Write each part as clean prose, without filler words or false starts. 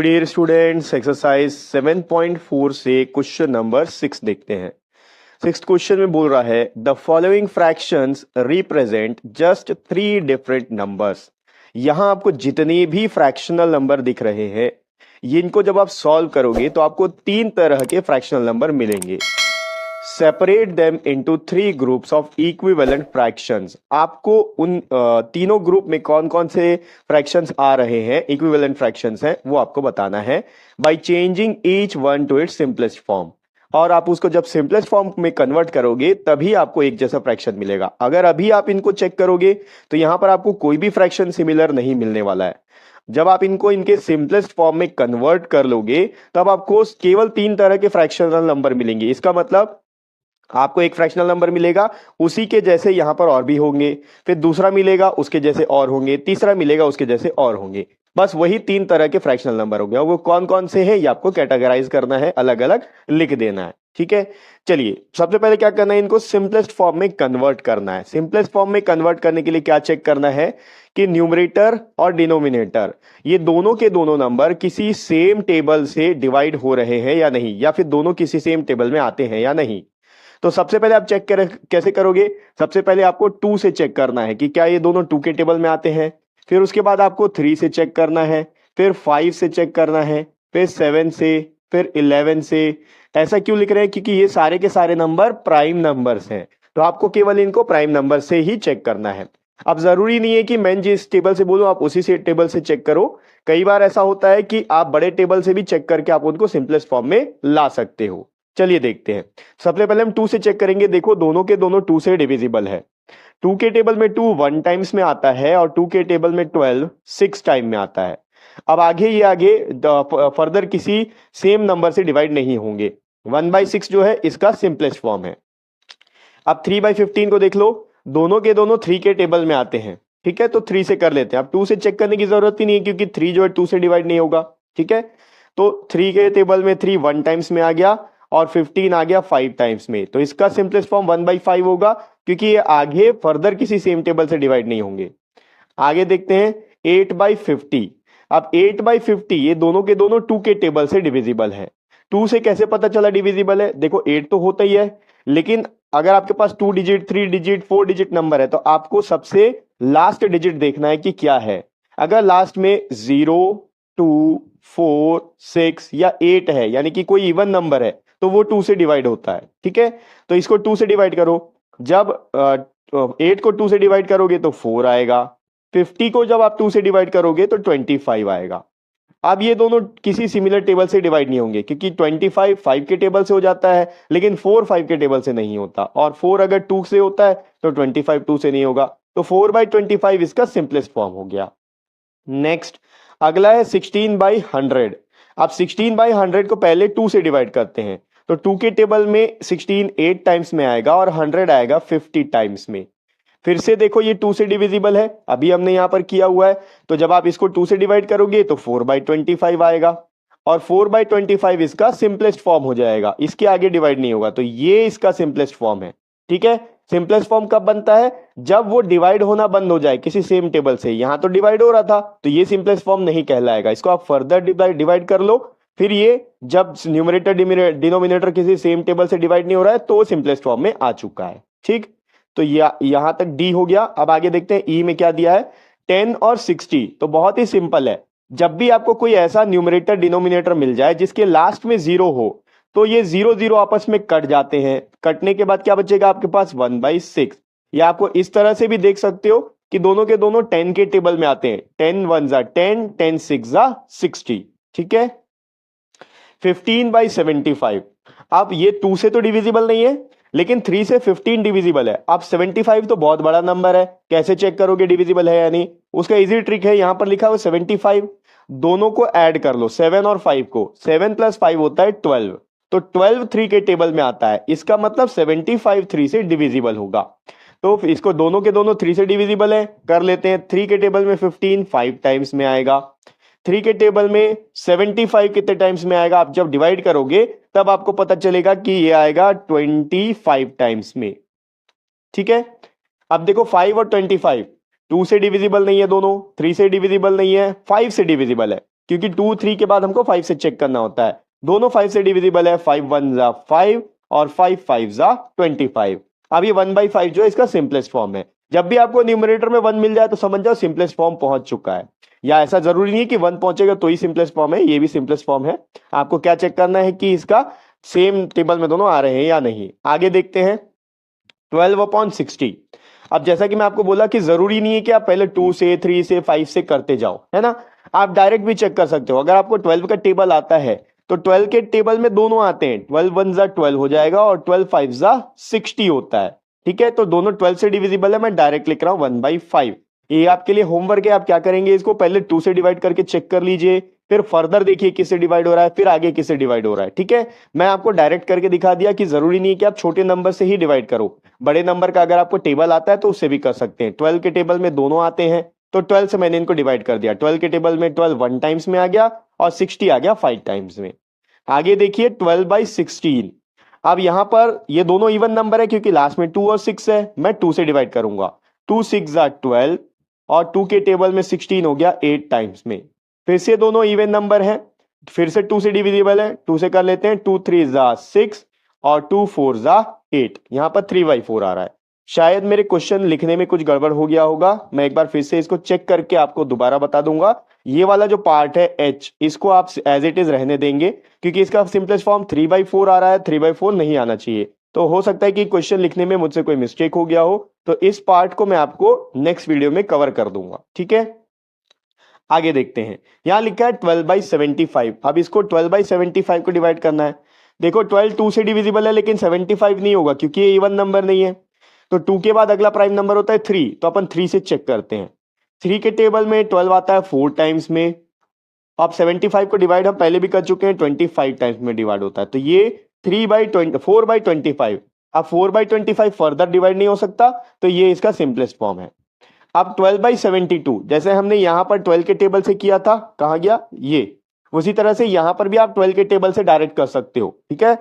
Hello dear students, exercise 7.4 से question number 6 देखते हैं। सिक्स्थ क्वेश्चन में बोल रहा है the following fractions represent just 3 different numbers. यहां आपको जितने भी फ्रैक्शनल नंबर दिख रहे हैं इनको जब आप सॉल्व करोगे तो आपको 3 तरह के फ्रैक्शनल नंबर मिलेंगे। Separate them into 3 groups of equivalent fractions. आपको उन तीनों ग्रुप में कौन कौन से फ्रैक्शंस आ रहे हैं, इक्विवेलेंट फ्रैक्शंस हैं, वो आपको बताना है by changing each one two it's simplest form. और आप उसको जब सिंपलेस्ट फॉर्म में कन्वर्ट करोगे तभी आपको एक जैसा फ्रैक्शन मिलेगा। अगर अभी आप इनको चेक करोगे तो यहां पर आपको कोई भी फ्रैक्शन सिमिलर नहीं मिलने वाला है। जब आप इनको इनके सिंपलेस्ट फॉर्म में कन्वर्ट कर लोगे तब आपको केवल 3 तरह के फ्रैक्शनल नंबर मिलेंगे। इसका मतलब आपको एक फ्रैक्शनल नंबर मिलेगा, उसी के जैसे यहां पर और भी होंगे, फिर दूसरा मिलेगा उसके जैसे और होंगे, तीसरा मिलेगा उसके जैसे और होंगे। बस वही 3 तरह के फ्रैक्शनल नंबर होंगे और वो कौन कौन से हैं ये आपको कैटेगराइज करना है, अलग अलग लिख देना है। ठीक है, चलिए सबसे पहले क्या करना है, इनको सिंपलेस्ट फॉर्म में कन्वर्ट करना है। सिंपलेस्ट फॉर्म में कन्वर्ट करने के लिए क्या चेक करना है कि न्यूमरेटर और डिनोमिनेटर ये दोनों के दोनों नंबर किसी सेम टेबल से डिवाइड हो रहे हैं या नहीं, या फिर दोनों किसी सेम टेबल में आते हैं या नहीं। तो सबसे पहले आप चेक कैसे करोगे, सबसे पहले आपको 2 से चेक करना है कि क्या ये दोनों 2 के टेबल में आते हैं। फिर उसके बाद आपको 3 से चेक करना है, फिर 5 से चेक करना है, फिर 7 से, फिर 11 से। ऐसा क्यों लिख रहे हैं, क्योंकि ये सारे के सारे नंबर प्राइम नंबर्स हैं, तो आपको केवल इनको प्राइम नंबर से ही चेक करना है। अब जरूरी नहीं है कि मैं जिस टेबल से बोलूं आप उसी से टेबल से चेक करो। कई बार ऐसा होता है कि आप बड़े टेबल से भी चेक करके आप उनको सिंपलेस्ट फॉर्म में ला सकते हो। चलिए देखते हैं। सबसे पहले हम 2 से चेक करेंगे। देखो दोनों के दोनों 2 से डिविजिबल है। 2 के टेबल में 2 1 टाइम्स में आता है और 2 के टेबल में 12 6 टाइम में आता है। अब आगे फर्दर किसी सेम नंबर से डिवाइड नहीं होंगे। 1/6 जो है इसका सिंपलेस्ट फॉर्म है। अब 3/15 को देख लो, दोनों के दोनों 3 के टेबल में आते हैं। ठीक है, तो 3 से कर लेते हैं। अब 2 से चेक करने की जरूरत ही नहीं है क्योंकि 3 जो है 2 से डिवाइड नहीं होगा। ठीक है, तो 3 के टेबल में 3 1 टाइम्स में आ गया और 15 आ गया 5 टाइम्स में, तो इसका सिंपलेस्ट फॉर्म 1/5 होगा क्योंकि ये आगे फर्दर किसी सेम टेबल से डिवाइड नहीं होंगे। आगे देखते हैं 8/50। अब 8/50 ये दोनों के दोनों 2 के टेबल से डिविजिबल है। 2 से कैसे पता चला डिविजिबल है, देखो 8 तो होता ही है, लेकिन अगर आपके पास 2 डिजिट 3 डिजिट 4 डिजिट नंबर है तो आपको सबसे लास्ट डिजिट देखना है कि क्या है। अगर लास्ट में 0 2 4 6 या 8 है, यानी कि कोई इवन नंबर है, तो वो 2 से डिवाइड होता है। ठीक है, तो इसको 2 से डिवाइड करो। जब 8 को 2 से डिवाइड करोगे तो 4 आएगा। 50 को जब आप 2 से डिवाइड करोगे तो 25 आएगा। अब ये दोनों किसी सिमिलर टेबल से डिवाइड नहीं होंगे क्योंकि 25 5 के टेबल से हो जाता है, लेकिन 4 5 के टेबल से नहीं होता, और 4 अगर 2 से होता है तो 25 2 से नहीं होगा। तो 4/25 इसका सिंपलेस्ट फॉर्म हो गया। नेक्स्ट अगला है 16/100। अब 16/100 को पहले 2 से डिवाइड करते हैं, तो 2 के टेबल में 16 8 टाइम्स में आएगा और 100 आएगा 50 टाइम्स में। फिर से देखो ये 2 से डिविजिबल है, अभी हमने यहां पर किया हुआ है, तो जब आप इसको 2 से डिवाइड करोगे तो 4/25 आएगा और 4/25 इसका सिंपलेस्ट फॉर्म हो जाएगा, इसके आगे डिवाइड नहीं होगा, तो ये इसका सिंपलेस्ट फॉर्म है। ठीक है, सिंपलेस्ट फॉर्म कब बनता है, जब वो डिवाइड होना बंद हो जाए किसी सेम टेबल से। यहां तो डिवाइड हो रहा था तो ये सिंपलेस्ट फॉर्म नहीं कहलाएगा, इसको आप फर्दर डिवाइड कर लो। फिर ये जब न्यूमरेटर डिनोमिनेटर किसी सेम टेबल से डिवाइड नहीं हो रहा है तो सिंपलेस्ट फॉर्म में आ चुका है। ठीक, तो यहां तक डी हो गया। अब आगे देखते हैं ई में क्या दिया है, 10 और 60। तो बहुत ही सिंपल है, जब भी आपको कोई ऐसा न्यूमरेटर डिनोमिनेटर मिल जाए जिसके लास्ट में 0 हो तो ये 0 0 आपस में कट जाते हैं। कटने के बाद क्या बचेगा आपके पास 1/6। या आपको इस तरह से भी देख सकते हो कि दोनों के दोनों 10 के टेबल में आते हैं। 10 1 10 10 6 60। ठीक है, 15/75। अब ये 2 से तो डिविजिबल नहीं है, लेकिन 3 से 15 डिविजिबल है। अब 75 तो बहुत बड़ा नंबर है, कैसे चेक करोगे डिविजिबल है या नहीं, उसका इजी ट्रिक है, यहां पर लिखा हुआ 75, दोनों को ऐड कर लो 7 और 5 को, 7 + 5 होता है 12, तो 12 3 के टेबल में आता है, इसका मतलब 75 3 से डिविजिबल होगा। तो इसको दोनों के दोनों 3 से डिविजिबल है, कर लेते हैं। 3 के टेबल में 15 5 टाइम्स में आएगा, 3 के टेबल में 75 कितने टाइम्स में आएगा, आप जब डिवाइड करोगे तब आपको पता चलेगा कि ये आएगा 25 टाइम्स में। ठीक है, अब देखो 5 और 25 2 से डिविजिबल नहीं है दोनों, 3 से डिविजिबल नहीं है, 5 से डिविजिबल है। क्योंकि 2 3 के बाद हमको 5 से चेक करना होता है। दोनों 5 से डिविजिबल है, 5 1 जा 5 और 5 5 जा 25। अब ये 1/5 जो है इसका सिंपलेस्ट फॉर्म है। जब भी आपको न्यूमरेटर में 1 मिल जाए तो समझ जाओ सिंपलेस्ट फॉर्म पहुंच चुका है। या ऐसा जरूरी नहीं है कि 1 पहुंचेगा तो ही सिंपलेस्ट फॉर्म है, ये भी सिंपलेस्ट फॉर्म है। आपको क्या चेक करना है कि इसका सेम टेबल में दोनों आ रहे हैं या नहीं। आगे देखते हैं 12/60। अब जैसा कि मैं आपको बोला कि जरूरी नहीं है कि आप पहले 2 से 3 से 5 से करते जाओ, है ना। आप डायरेक्ट भी चेक कर सकते हो। अगर आपको 12 का टेबल आता है तो 12 के टेबल में दोनों आते हैं, 12 1 जा 12 हो जाएगा और 12 5 जा 60 होता है। ठीक है, तो दोनों 12 से डिविजिबल है, मैं डायरेक्ट लिख रहा हूं 1/5। ये आपके लिए होमवर्क है। आप क्या करेंगे, इसको पहले 2 से डिवाइड करके चेक कर लीजिए, फिर फर्दर देखिए किससे डिवाइड हो रहा है, फिर आगे किससे डिवाइड हो रहा है। ठीक है, मैं आपको डायरेक्ट करके दिखा दिया कि जरूरी नहीं है कि आप छोटे नंबर से ही डिवाइड करो, बड़े नंबर का अगर आपको टेबल आता है तो उससे भी कर सकते हैं। 12 के टेबल में दोनों आते हैं तो 12 से मैंने इनको डिवाइड कर दिया। 12 के टेबल में 12 1 टाइम्स में आ गया और 60 आ गया 5 टाइम्स में। आगे देखिए 12/16। अब यहां पर ये दोनों इवन नंबर है क्योंकि लास्ट में 2 और 6 है, मैं 2 से डिवाइड करूंगा। 2 6 जा 12 और 2 के टेबल में 16 हो गया 8 टाइम्स में। फिर से दोनों इवन नंबर हैं, फिर से 2 से डिविजिबल है, 2 से कर लेते हैं। 2 3 जा 6 और 2 4 जा 8। यहां पर 3/4 आ रहा है। शायद मेरे क्वेश्चन लिखने में कुछ गड़बड़ हो गया होगा, मैं एक बार फिर से इसको चेक करके आपको दोबारा बता दूंगा। ये वाला जो पार्ट है H, इसको आप एज इट इज रहने देंगे क्योंकि इसका सिंपलेस्ट फॉर्म 3/4 आ रहा है, 3/4 नहीं आना चाहिए। तो हो सकता है कि क्वेश्चन लिखने में मुझसे कोई मिस्टेक हो गया हो, तो इस पार्ट को मैं आपको नेक्स्ट वीडियो में कवर कर दूंगा। ठीक है, आगे देखते हैं। यहां लिखा है 12/75। अब इसको 12/75 को डिवाइड करना है। देखो 12 2 से डिविजिबल है लेकिन 75 नहीं होगा क्योंकि ये इवन नंबर नहीं है। तो 2 के बाद अगला प्राइम नंबर होता है 3, तो अपन 3 से चेक करते हैं। 3 के टेबल में 12 आता है 4 टाइम्स में। अब 75 को डिवाइड हम पहले भी कर चुके हैं, 25 टाइम्स में डिवाइड होता है। तो ये 4/25। अब 4/25 फर्दर डिवाइड नहीं हो सकता, तो ये इसका सिंपलेस्ट फॉर्म है। अब 12/72 जैसे हमने यहां पर 12 के टेबल से किया था, कहा गया ये, उसी तरह से यहां पर भी आप 12 के टेबल से डायरेक्ट कर सकते हो। ठीक है,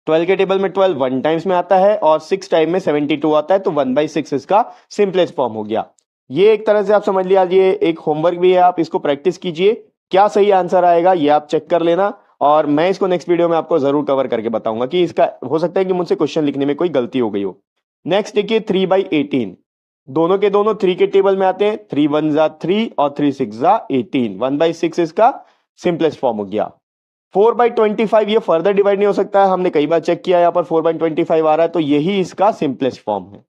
12 के टेबल में 12 1 टाइम्स में आता है और 6 टाइम में 72 आता है, तो 1/6 इसका सिंपलेस्ट फॉर्म हो गया। ये एक तरह से आप समझ लिया, ये एक होमवर्क भी है, आप इसको प्रैक्टिस कीजिए। क्या सही आंसर आएगा ये आप चेक कर लेना, और मैं इसको नेक्स्ट वीडियो में आपको जरूर कवर करके बताऊंगा कि इसका हो सकता है कि मुझसे क्वेश्चन लिखने में कोई गलती हो गई हो। नेक्स्ट देखिए 3/18। दोनों के दोनों 3 के टेबल में आते हैं, 3 1 जा 3 और 3 6 जा 18। 1/6 इसका सिंपलेस्ट फॉर्म हो गया। 4/25 ये फर्दर डिवाइड नहीं हो सकता है, हमने कई बार चेक किया, यहाँ पर 4/25 आ रहा है, तो यही इसका सिंपलेस्ट फॉर्म है।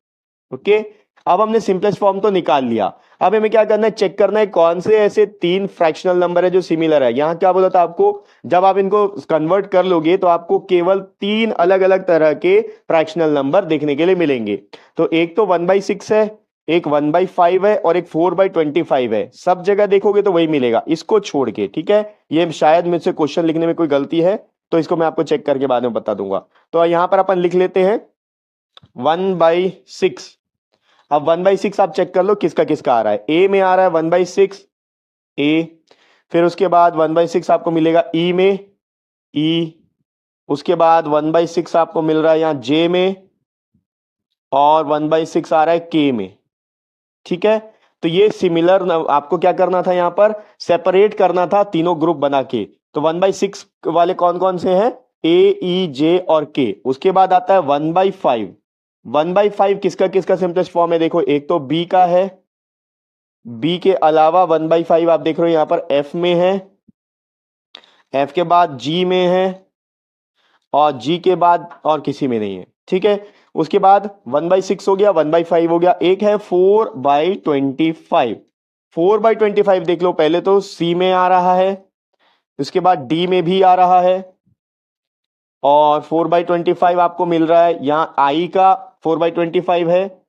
ओके, अब हमने सिंपलेस्ट फॉर्म तो निकाल लिया। अब हमें क्या करना है, चेक करना है कौन से ऐसे 3 फ्रैक्शनल नंबर है जो सिमिलर है। यहां क्या बोला था आपको, जब आप इनको कन्वर्ट कर लोगे तो आपको केवल 3 अलग अलग तरह के फ्रैक्शनल नंबर देखने के लिए मिलेंगे। तो एक तो 1/6 है, एक 1/5 है और एक 4/25 है। सब जगह देखोगे तो वही मिलेगा, इसको छोड़ के। ठीक है, ये शायद मुझसे क्वेश्चन लिखने में कोई गलती है, तो इसको मैं आपको चेक करके बाद में बता दूंगा। तो यहां पर अपन लिख लेते हैं 1/6। अब 1/6 आप चेक कर लो किसका किसका आ रहा है। ए में आ रहा है 1/6 ए, फिर उसके बाद 1/6 आपको मिलेगा ई में ई, उसके बाद 1/6 आपको मिल रहा है यहां जे में, और 1/6 आ रहा है के में। ठीक है, तो ये सिमिलर आपको क्या करना था, यहां पर सेपरेट करना था तीनों ग्रुप बना के। तो 1/6 वाले कौन कौन से हैं, ए ई जे और के। उसके बाद आता है 1/5। 1/5 किसका किसका सिंपलेस्ट फॉर्म है, देखो एक तो बी का है, बी के अलावा 1/5 आप देख रहे हो यहां पर एफ में है, एफ के बाद जी में है, और जी के बाद और किसी में नहीं है। ठीक है, उसके बाद 1/6 हो गया, 1/5 हो गया, एक है 4/25। 4/25 देख लो, पहले तो सी में आ रहा है, उसके बाद डी में भी आ रहा है, और 4/25 आपको मिल रहा है यहां आई का 4/25 है,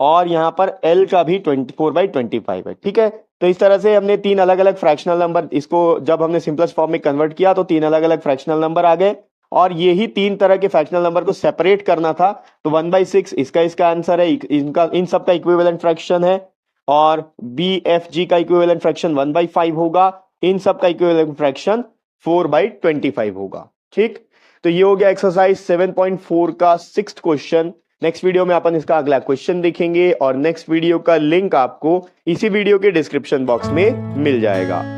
और यहां पर एल का भी 4/25 है। ठीक है, तो इस तरह से हमने 3 अलग अलग फ्रैक्शनल नंबर, इसको जब हमने सिंपलेस्ट फॉर्म में कन्वर्ट किया तो 3 अलग अलग फ्रैक्शनल नंबर आ गए, और यही 3 तरह के फ्रैक्शनल नंबर को सेपरेट करना था। तो 1/6 इसका आंसर है, इनका इन सब का इक्विवेलेंट फ्रैक्शन है, और बी एफ जी का इक्विवेलेंट फ्रैक्शन 1/5 होगा, इन सब का इक्विवेलेंट फ्रैक्शन 4/25 होगा। ठीक, तो ये हो गया एक्सरसाइज 7.4 का 6th क्वेश्चन। नेक्स्ट वीडियो में अपन इसका अगला क्वेश्चन देखेंगे, और नेक्स्ट वीडियो का लिंक आपको इसी वीडियो के डिस्क्रिप्शन बॉक्स में मिल जाएगा।